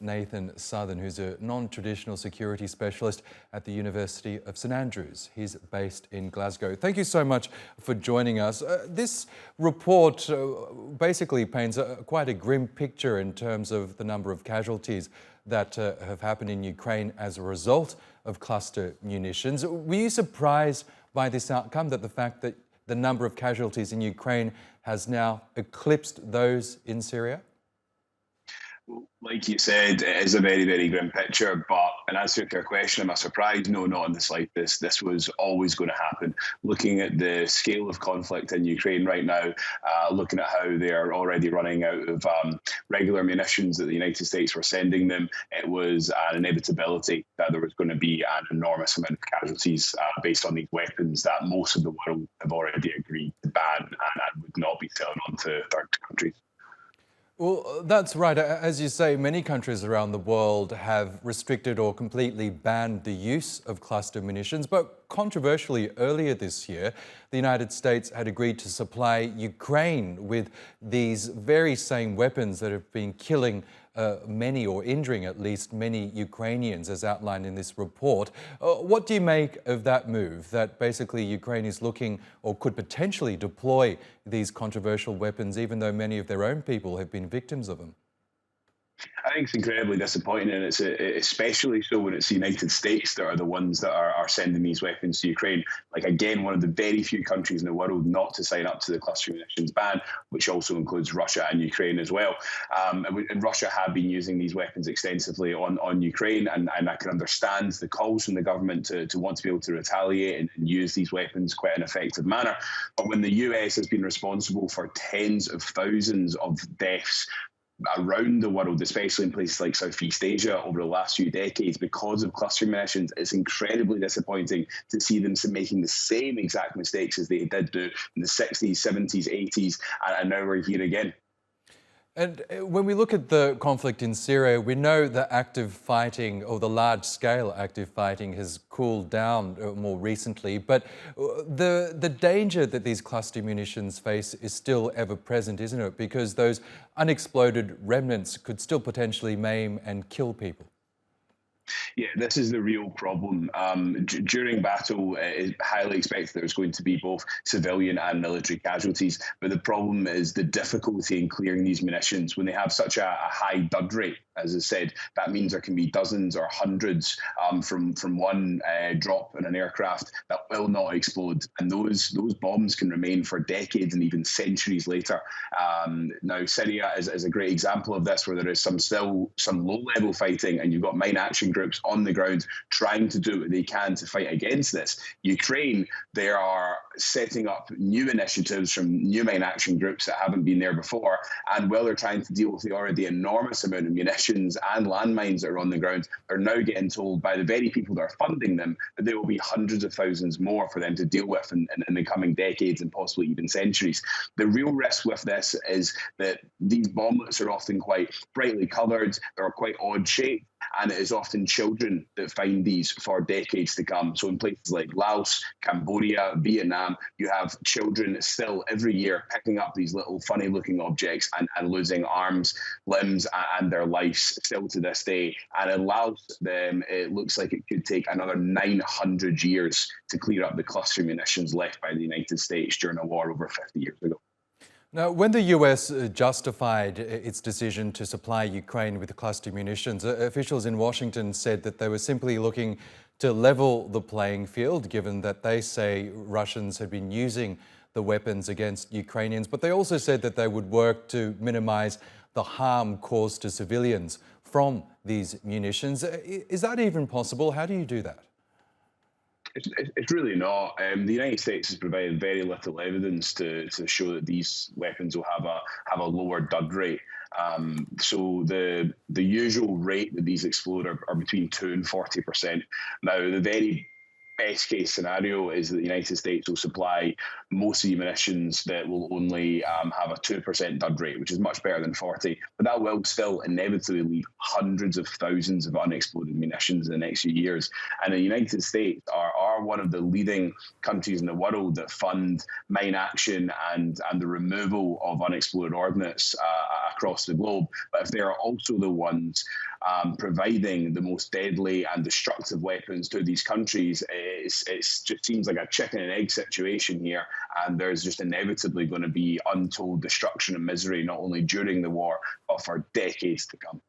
Nathan Southern, who's a non-traditional security specialist at the University of St Andrews. He's based in Glasgow. Thank you so much for joining us. This report basically paints quite a grim picture in terms of the number of casualties that have happened in Ukraine as a result of cluster munitions. Were you surprised by this outcome, that the fact that the number of casualties in Ukraine has now eclipsed those in Syria? Like you said, it is a very, very grim picture, but in answer to your question, am I surprised? No, not in the slightest. This was always going to happen. Looking at the scale of conflict in Ukraine right now, looking at how they are already running out of regular munitions that the United States were sending them, it was an inevitability that there was going to be an enormous amount of casualties based on these weapons that most of the world have already agreed to ban and would not be selling on to third countries. Well, that's right. As you say, many countries around the world have restricted or completely banned the use of cluster munitions. But controversially, earlier this year, the United States had agreed to supply Ukraine with these very same weapons that have been killing many, or injuring at least many, Ukrainians, as outlined in this report. What do you make of that move, that basically Ukraine is looking or could potentially deploy these controversial weapons, even though many of their own people have been victims of them? I think it's incredibly disappointing, and it's especially so when it's the United States that are the ones that are sending these weapons to Ukraine. Like, again, one of the very few countries in the world not to sign up to the cluster munitions ban, which also includes Russia and Ukraine as well. And Russia have been using these weapons extensively on Ukraine, and I can understand the calls from the government to want to be able to retaliate and use these weapons quite an effective manner. But when the US has been responsible for tens of thousands of deaths around the world, especially in places like Southeast Asia over the last few decades, because of cluster munitions, it's incredibly disappointing to see them making the same exact mistakes as they did do in the 60s, 70s, 80s, and now we're here again. And when we look at the conflict in Syria, we know that active fighting, or the large-scale active fighting, has cooled down more recently. But the danger that these cluster munitions face is still ever present, isn't it? Because those unexploded remnants could still potentially maim and kill people. Yeah, this is the real problem. During battle, it is highly expected there's going to be both civilian and military casualties. But the problem is the difficulty in clearing these munitions. When they have such a high dud rate, as I said, that means there can be dozens or hundreds from one drop in an aircraft that will not explode. And those bombs can remain for decades and even centuries later. Now, Syria is a great example of this, where there is some low-level fighting, and you've got mine action groups on the ground trying to do what they can to fight against this. Ukraine, they are setting up new initiatives from new mine action groups that haven't been there before. And while they're trying to deal with the already enormous amount of munitions and landmines that are on the ground, they're now getting told by the very people that are funding them that there will be hundreds of thousands more for them to deal with in the coming decades and possibly even centuries. The real risk with this is that these bomblets are often quite brightly coloured, they're quite odd shaped, and it is often children that find these for decades to come. So in places like Laos, Cambodia, Vietnam, you have children still every year picking up these little funny looking objects and losing arms, limbs, and their lives still to this day. And in Laos, it looks like it could take another 900 years to clear up the cluster munitions left by the United States during a war over 50 years ago. Now, when the US justified its decision to supply Ukraine with cluster munitions, officials in Washington said that they were simply looking to level the playing field, given that they say Russians had been using the weapons against Ukrainians. But they also said that they would work to minimize the harm caused to civilians from these munitions. Is that even possible? How do you do that? It's really not. The United States has provided very little evidence to show that these weapons will have a lower dud rate. So the usual rate that these explode are between 2% and 40%. Now, the very best case scenario is that the United States will supply most of the munitions that will only have a 2% dud rate, which is much better than 40. But that will still inevitably leave hundreds of thousands of unexploded munitions in the next few years. And the United States are are one of the leading countries in the world that fund mine action and the removal of unexploded ordnance across the globe. But if they are also the ones providing the most deadly and destructive weapons to these countries, it just seems like a chicken and egg situation here, and there's just inevitably going to be untold destruction and misery, not only during the war, but for decades to come.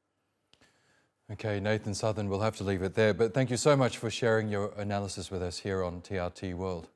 Okay, Nathan Southern, we'll have to leave it there, but thank you so much for sharing your analysis with us here on TRT World.